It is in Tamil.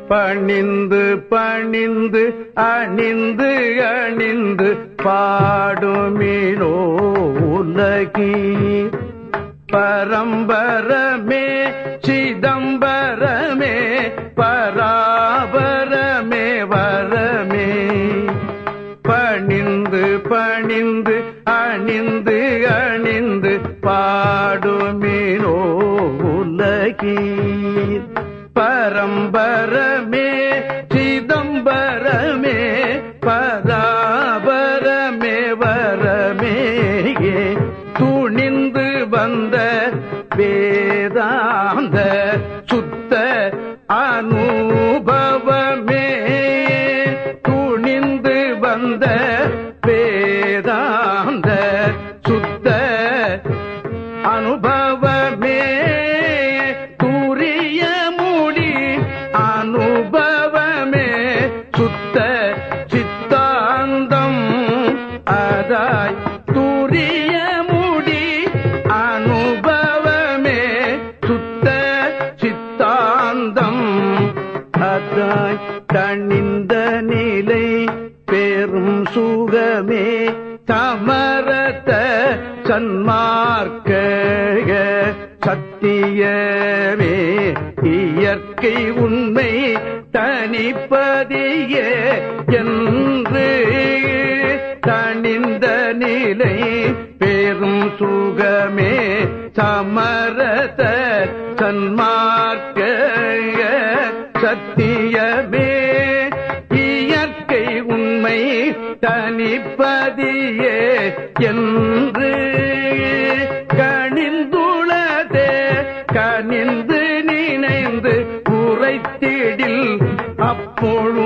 பணிந்து பணிந்து அணிந்து அணிந்து பாடுமினோ உலகீர் பரம்பரமே சிதம்பரமே பராபரமே வரமே பணிந்து பணிந்து அணிந்து அணிந்து பாடுமினோ உலகீர் பரம்பரமே சிதம்பரமே பராபரமே வரமே துணிந்து வந்த வேதாந்த சுத்த அனுபவமே துணிந்து வந்த வேதாந்த சுத்த அனுபவமே துரிய மூடி அனுபவமே சுத்த சித்தாந்தம் அதாய் துரிய மூடி அனுபவமே சுத்த சித்தாந்தம் அதாய் தணிந்த நிலை பெரும் சுகமே சமரத சன்மார்க்க சத்தியமே இயற்கை உண்மை தனிப்பதியே என்று தணிந்த நிலை பெரும் சுகமே சமரத சன்மார்க்க சத்தியமே இயற்கை உண்மை தனிப்பதியே என்று கணிந்துளதே கனிந்து நினைந்து உரைத்திடில் அப்பொழுது